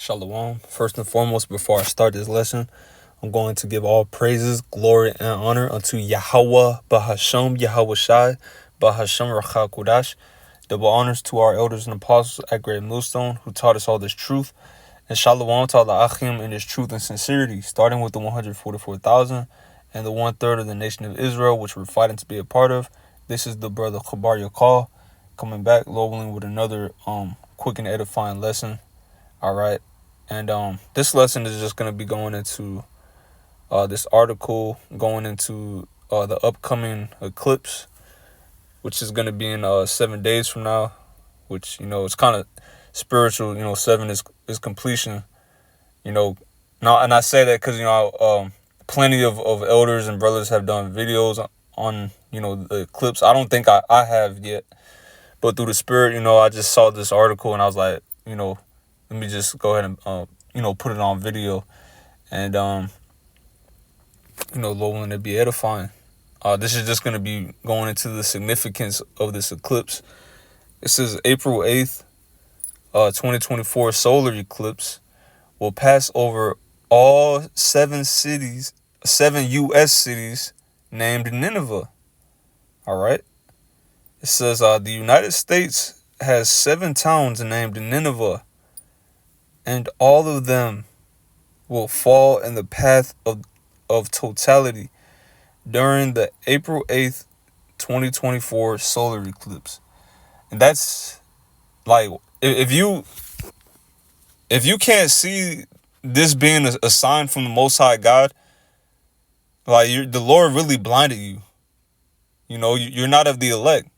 Shalom. First and foremost, before I start this lesson, I'm going to give all praises, glory, and honor unto Yahweh, Bahasham, Yahweh Shai, Bahasham Rachal Kudash. Double honors to our elders and apostles at Great Millstone who taught us all this truth. And shalom to all the Achim in this truth and sincerity, starting with the 144,000 and the 1/3 of the nation of Israel, which we're fighting to be a part of. This is the brother Chabar Yakal coming back, Lord willing, with another quick and edifying lesson. All right. And this lesson is just going to be going into this article, going into the upcoming eclipse, which is going to be in 7 days from now, which, it's kind of spiritual. 7 is completion, Now, and I say that because, plenty of elders and brothers have done videos on, the eclipse. I don't think I have yet, but through the spirit, I just saw this article and I was like, let me just go ahead and, put it on video. And, Lord willing, to be edifying. This is just going to be going into the significance of this eclipse. It says April 8th, 2024 solar eclipse will pass over all 7 U.S. cities named Nineveh. All right. It says the United States has 7 towns named Nineveh, and all of them will fall in the path of totality during the April 8th, 2024 solar eclipse. And that's like, if you can't see this being a sign from the Most High God, like the Lord really blinded you. You're not of the elect.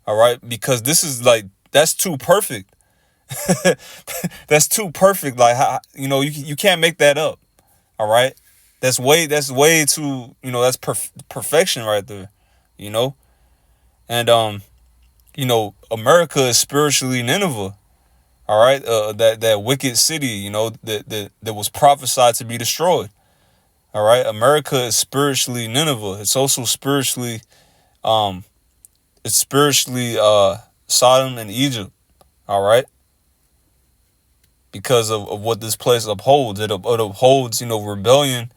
All right, because this is like, that's too perfect. That's too perfect. Like, you can't make that up. All right, that's way too, that's perfection right there. And America is spiritually Nineveh. All right, that wicked city, that was prophesied to be destroyed. All right, America is spiritually Nineveh. It's also spiritually, Sodom and Egypt. All right, because of what this place upholds. It upholds, rebellion,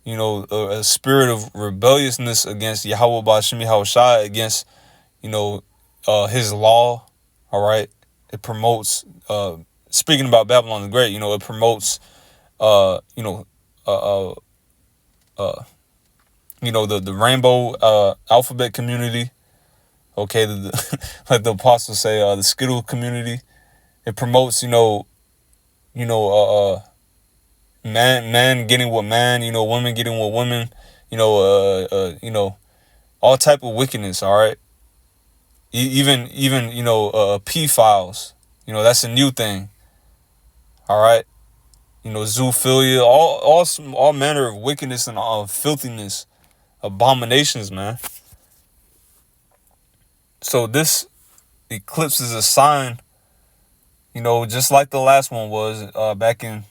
a spirit of rebelliousness against Yahweh Ba'Shem Yahweh Shai, against, his law. All right. It promotes, speaking about Babylon the Great, it promotes, the rainbow alphabet community. Okay, like the apostles say, the Skittle community. It promotes, man getting with man, women getting with women, all type of wickedness. All right, even pedophiles. That's a new thing. All right, zoophilia, all manner of wickedness and filthiness, abominations, man. So this eclipse is a sign, just like the last one was back in,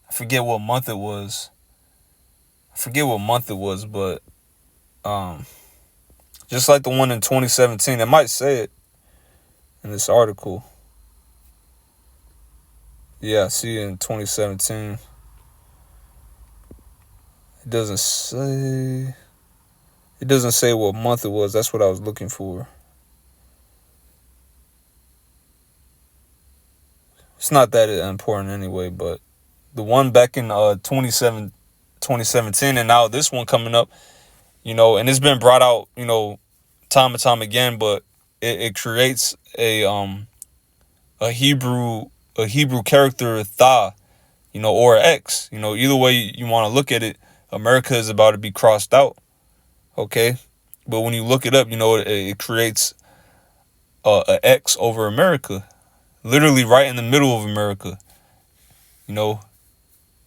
I forget what month it was. But just like the one in 2017, it might say it in this article. Yeah, I see it in 2017. It doesn't say what month it was. That's what I was looking for. It's not that important anyway, but the one back in 2017, and now this one coming up, and it's been brought out, time and time again, but it creates a Hebrew character Tha, or X, either way you want to look at it. America is about to be crossed out. Okay, but when you look it up, it creates a X over America, literally right in the middle of America.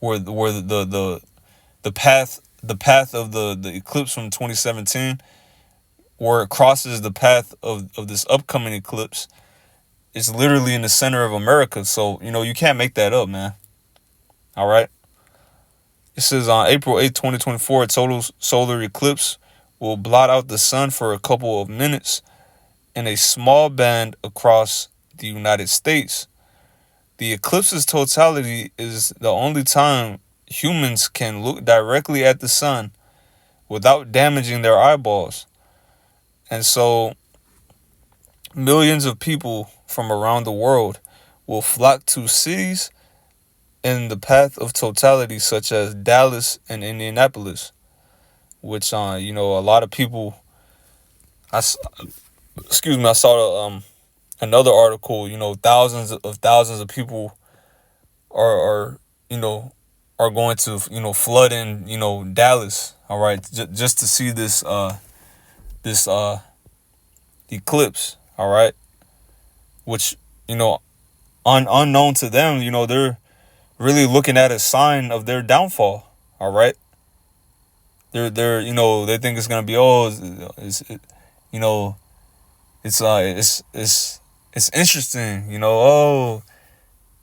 Where the path of the eclipse from 2017, where it crosses the path of this upcoming eclipse, it's literally in the center of America. So you can't make that up, man. All right. It says on April 8th, 2024, a total solar eclipse will blot out the sun for a couple of minutes in a small band across the United States. The eclipse's totality is the only time humans can look directly at the sun without damaging their eyeballs. And so millions of people from around the world will flock to cities in the path of totality, such as Dallas and Indianapolis, which, a lot of people. I saw another article. Thousands of people are are going to flood in Dallas. All right, just to see this eclipse. All right, which unknown to them, they're really looking at a sign of their downfall. All right, they're they think it's gonna be you know it's interesting.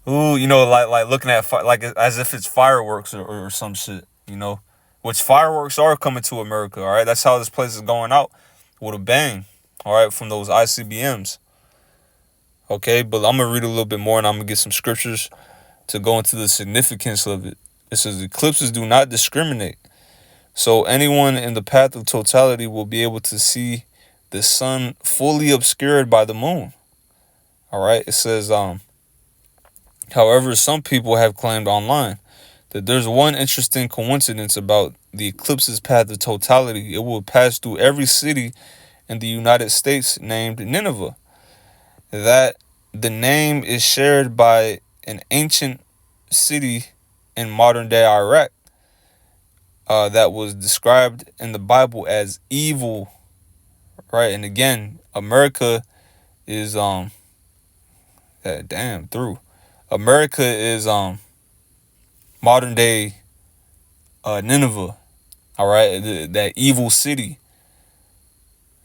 Like looking at like as if it's fireworks or some shit. Which fireworks are coming to America. All right, that's how this place is going out with a bang. All right, from those ICBMs. Okay, but I'm gonna read a little bit more and I'm gonna get some scriptures to go into the significance of it. It says eclipses do not discriminate. So anyone in the path of totality will be able to see the sun fully obscured by the moon. All right, it says, however, some people have claimed online that there's one interesting coincidence about the eclipse's path of totality. It will pass through every city in the United States named Nineveh. That the name is shared by an ancient city in modern day Iraq that was described in the Bible as evil, right? And again, America is America is modern day Nineveh, all right? That evil city.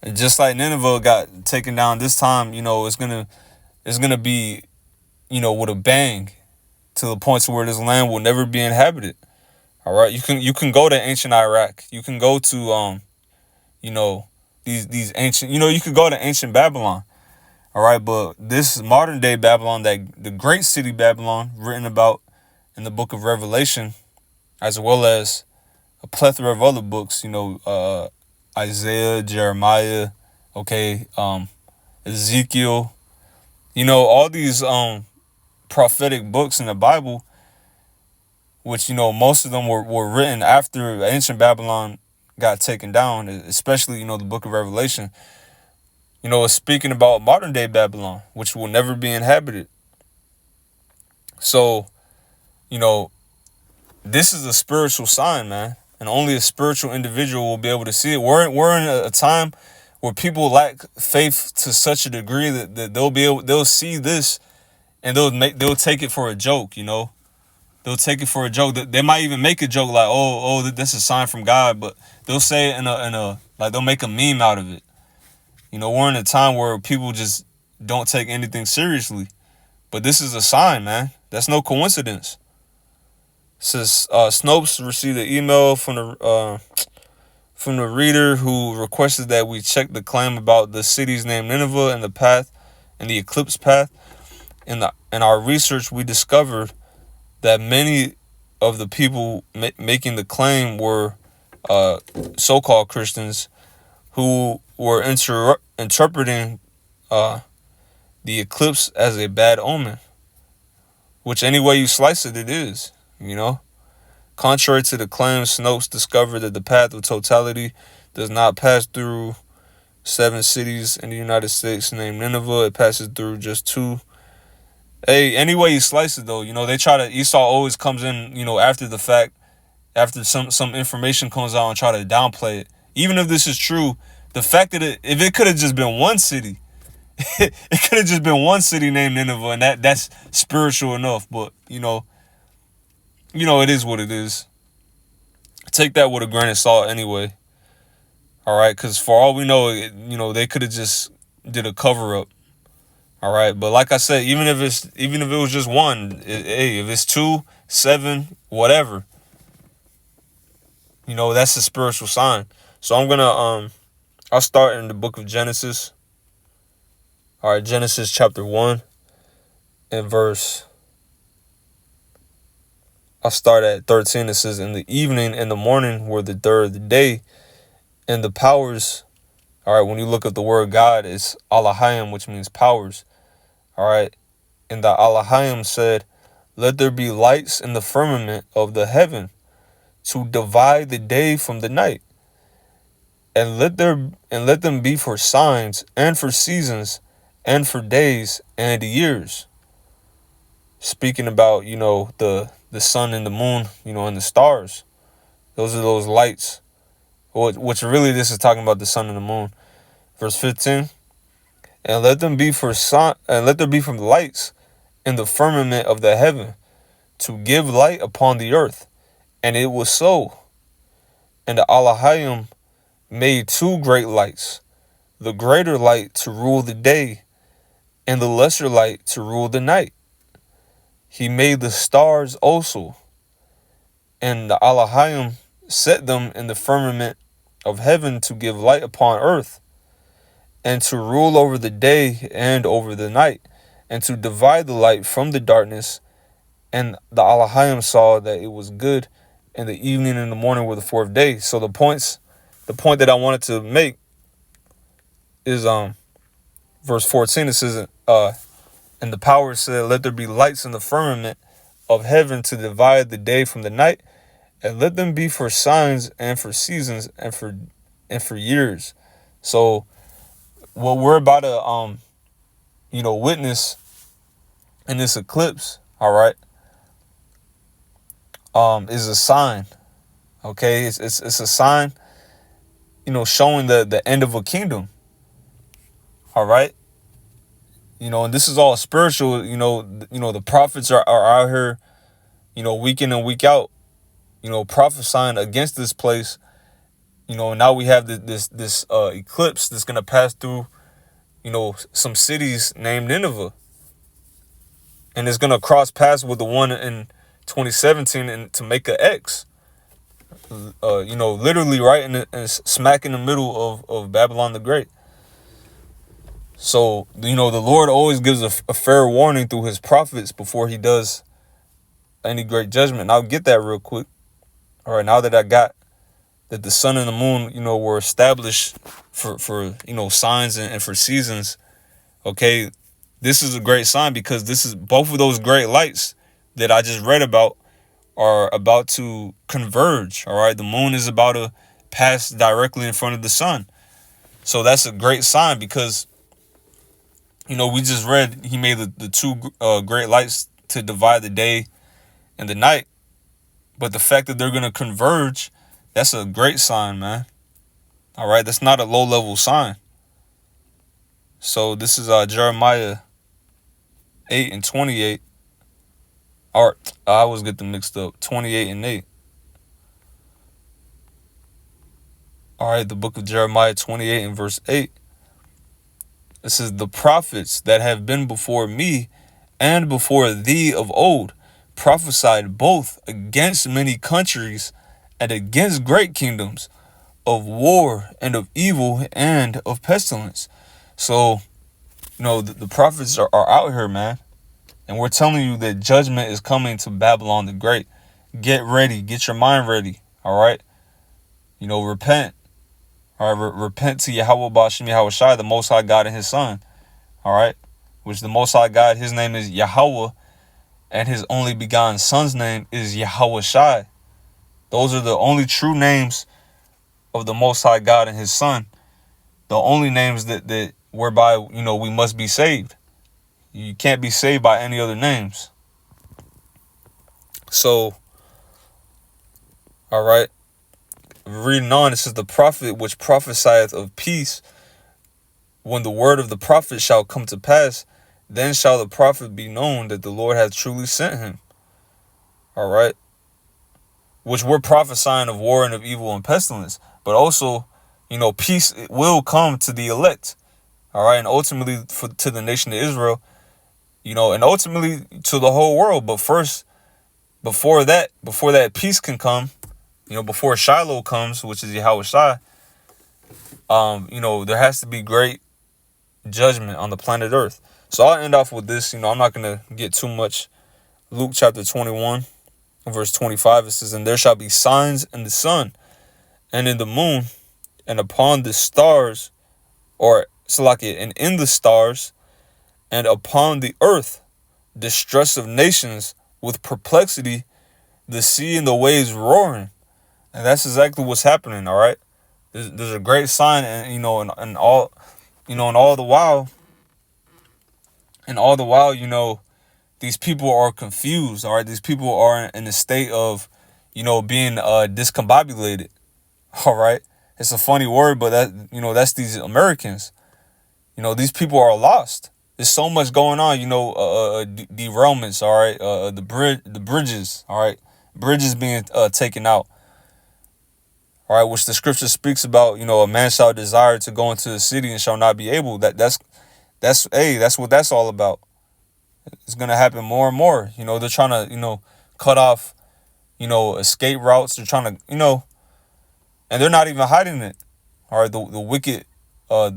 And just like Nineveh got taken down this time, it's gonna be, with a bang, to the point to where this land will never be inhabited. All right, you can go to ancient Iraq. You can go to these ancient, you could go to ancient Babylon. All right, but this modern day Babylon, that the great city Babylon, written about in the book of Revelation, as well as a plethora of other books, Isaiah, Jeremiah, Ezekiel, all these prophetic books in the Bible, which most of them were written after ancient Babylon got taken down, especially the book of Revelation. It's speaking about modern day Babylon, which will never be inhabited. So, this is a spiritual sign, man, and only a spiritual individual will be able to see it. We're in a time where people lack faith to such a degree that they'll see this and they'll take it for a joke. They'll take it for a joke. They might even make a joke like, that's a sign from God, but they'll say it in a like they'll make a meme out of it. We're in a time where people just don't take anything seriously. But this is a sign, man. That's no coincidence. It says Snopes received an email from the reader who requested that we check the claim about the city's name Nineveh and the eclipse path. In our research, we discovered that many of the people making the claim were so-called Christians who were interpreting the eclipse as a bad omen, which any way you slice it, it is, Contrary to the claim, Snopes discovered that the path of totality does not pass through 7 cities in the United States named Nineveh. It passes through just 2. Hey, any way you slice it, though, they try to, Esau always comes in, after the fact, after some information comes out and try to downplay it. Even if this is true, the fact that if it could have just been one city, it could have just been one city named Nineveh, and that's spiritual enough. But it is what it is. Take that with a grain of salt, anyway. All right, because for all we know, they could have just did a cover up. All right, but like I said, even if it was just one, if it's 2, 7, whatever, that's a spiritual sign. So I'm gonna I'll start in the book of Genesis. All right, Genesis chapter 1 and verse I'll start at 13. It says, in the evening and the morning were the third of the day, and the powers. All right, when you look at the word God, it's Alahayim, which means powers. All right, and the Alahayim said, let there be lights in the firmament of the heaven to divide the day from the night, and let them be for signs and for seasons and for days and years. Speaking about, the sun and the moon, and the stars. Those are those lights. Which really this is talking about the sun and the moon. Verse 15. And let them be for and let there be from the lights in the firmament of the heaven to give light upon the earth. And it was so. And the Alahayim made two great lights, the greater light to rule the day, and the lesser light to rule the night. He made the stars also, and the Alahayim set them in the firmament of heaven to give light upon earth, and to rule over the day and over the night, and to divide the light from the darkness. And the Alahayim saw that it was good, and the evening and the morning were the fourth day. So the point that I wanted to make is verse 14. It says, and the power said, let there be lights in the firmament of heaven to divide the day from the night, and let them be for signs and for seasons and for years. So what we're about to witness in this eclipse, all right, is a sign. Okay, it's a sign, showing the end of a kingdom. All right. And this is all spiritual. The prophets are out here, week in and week out, prophesying against this place. And now we have this eclipse that's gonna pass through, some cities named Nineveh, and it's gonna cross paths with the one in 2017 and to make an X. Literally right in smack in the middle of Babylon the Great. So, the Lord always gives a fair warning through his prophets before he does any great judgment. And I'll get that real quick. All right, now that I got that the sun and the moon, were established for signs and for seasons. Okay, this is a great sign because this is both of those great lights that I just read about are about to converge. All right, the moon is about to pass directly in front of the sun. So that's a great sign because we just read he made the two great lights to divide the day and the night. But the fact that they're going to converge, that's a great sign, man. All right, that's not a low-level sign. So this is Jeremiah 8 and 28. Or I always get them mixed up. 28 and 8. All right, the book of Jeremiah 28 and verse 8. It says, the prophets that have been before me and before thee of old prophesied both against many countries and against great kingdoms, of war and of evil and of pestilence. So, the prophets are out here, man. And we're telling you that judgment is coming to Babylon the Great. Get ready. Get your mind ready. All right. Repent. All right, repent to Yahweh Ba'ashem Yahweh Shai, the Most High God and his Son. All right, which the Most High God, his name is Yahweh, and his only begotten Son's name is Yahweh Shai. Those are the only true names of the Most High God and his Son. The only names that whereby, we must be saved. You can't be saved by any other names. So, all right. Reading on, it says, the prophet which prophesieth of peace, when the word of the prophet shall come to pass, then shall the prophet be known that the Lord hath truly sent him. All right. Which we're prophesying of war and of evil and pestilence. But also, peace will come to the elect. All right. And ultimately to the nation of Israel, and ultimately to the whole world. But first, before that peace can come, before Shiloh comes, which is Yahweh Shai, there has to be great judgment on the planet Earth. So I'll end off with this. I'm not going to get too much. Luke chapter 21. In verse 25, it says, and there shall be signs in the sun and in the moon and upon the stars, or Salakia, and in the stars, and upon the earth, distress of nations with perplexity, the sea and the waves roaring. And that's exactly what's happening, all right? There's a great sign, and and all, and all the while, these people are confused, all right? These people are in a state of, being discombobulated, all right? It's a funny word, but that's these Americans. These people are lost. There's so much going on, derailments, all right? The bridges, all right? Bridges being taken out, all right? Which the scripture speaks about, a man shall desire to go into the city and shall not be able. That's what that's all about. It's going to happen more and more. They're trying to, cut off, escape routes. They're trying to, and they're not even hiding it. All right, the wicked, all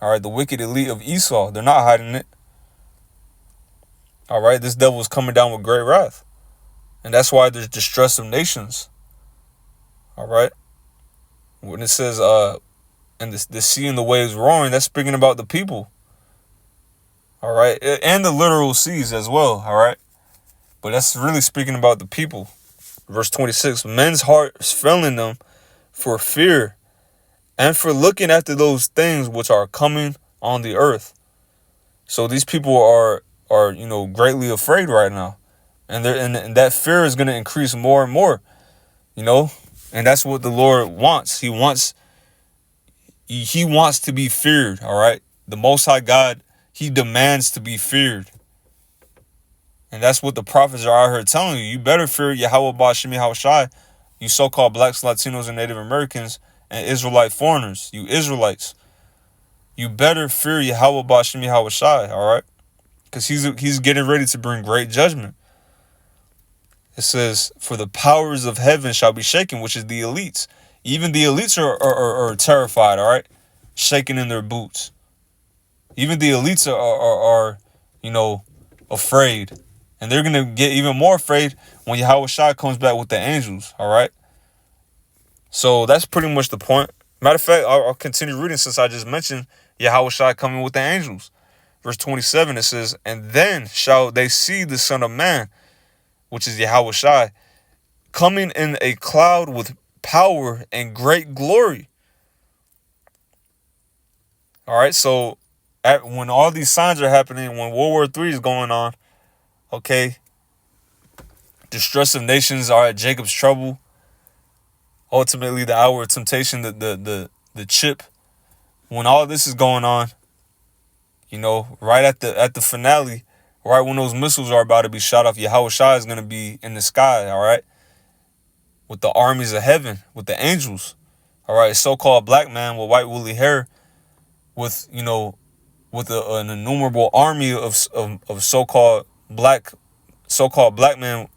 right, the wicked elite of Esau, they're not hiding it. All right, this devil is coming down with great wrath. And that's why there's distress of nations. All right. When it says, and the sea and the waves roaring, that's speaking about the people. All right. And the literal seas as well. All right. But that's really speaking about the people. Verse 26, men's hearts failing them for fear and for looking after those things which are coming on the earth. So these people are greatly afraid right now. And that fear is going to increase more and more, and that's what the Lord wants. He wants to be feared. All right. The Most High God, he demands to be feared. And that's what the prophets are out here telling you. You better fear Yahweh Ba'Shem Yahushai, you so-called blacks, Latinos, and Native Americans, and Israelite foreigners, you Israelites. You better fear Yahweh Ba'Shem Yahushai, all right? Because he's getting ready to bring great judgment. It says, for the powers of heaven shall be shaken, which is the elites. Even the elites are terrified, all right? Shaking in their boots. Even the elites are afraid. And they're going to get even more afraid when Yahweh Shai comes back with the angels, all right? So that's pretty much the point. Matter of fact, I'll continue reading since I just mentioned Yahweh Shai coming with the angels. Verse 27, it says, and then shall they see the Son of Man, which is Yahweh Shai, coming in a cloud with power and great glory. All right, so when all these signs are happening, when World War III is going on, okay, distress of nations are at Jacob's trouble. Ultimately, the hour of temptation, the chip. When all this is going on, right at the finale, right when those missiles are about to be shot off, Yahweh Shai is going to be in the sky, all right, with the armies of heaven, with the angels, all right, a so-called black man with white woolly hair, with an innumerable army of so-called black men,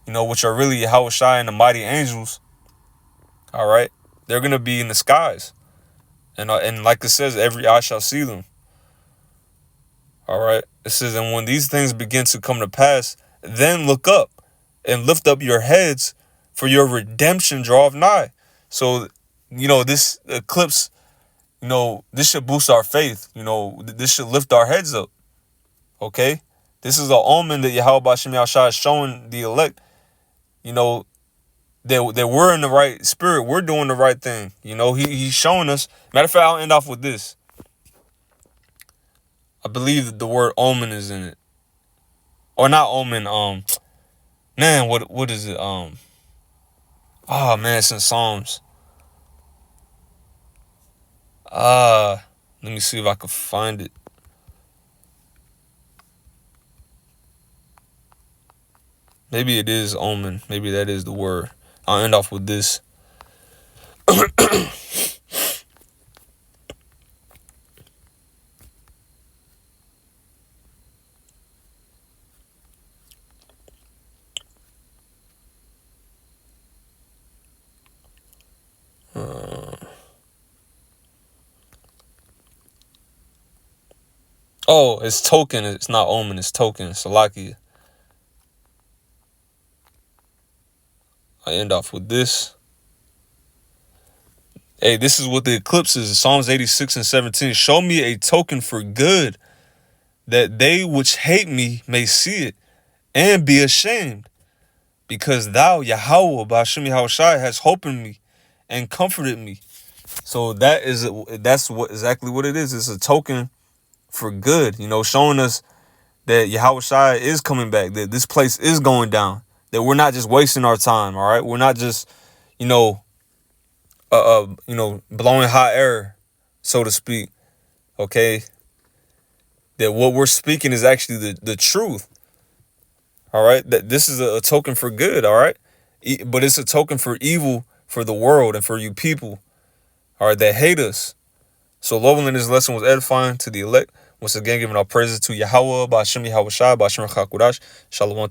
which are really Yahweh Shai and the mighty angels. All right, they're gonna be in the skies, and like it says, every eye shall see them. All right, it says, and when these things begin to come to pass, then look up and lift up your heads, for your redemption draweth nigh. So, this eclipse, this should boost our faith. This should lift our heads up. Okay, this is an omen that Yahweh Ba'Shem Yahushua is showing the elect. That we're in the right spirit. We're doing the right thing. He's showing us. Matter of fact, I'll end off with this. I believe that the word omen is in it. Or not omen, man, what is it? Oh man, it's in Psalms. Let me see if I can find it. Maybe it is omen. Maybe that is the word. I'll end off with this. Oh, it's token. It's not omen. It's token. Salakia. I end off with this. Hey, this is what the eclipse is. Psalms 86 and 17. Show me a token for good, that they which hate me may see it and be ashamed. Because thou, Yahweh, Ba'ashem Yahushai, has hope in me and comforted me. So that's what exactly what it is. It's a token for good, showing us that Yahushai is coming back, that this place is going down, that we're not just wasting our time, all right? We're not just, blowing hot air, so to speak, okay? That what we're speaking is actually the truth, all right? That this is a token for good, all right? But it's a token for evil for the world and for you people, all right, that hate us. So Lowell in this lesson was edifying to the elect. Once again, giving our praises to Yahweh, Ba'ashem Yahushai, Ba'ashem Chakudash, Shalom.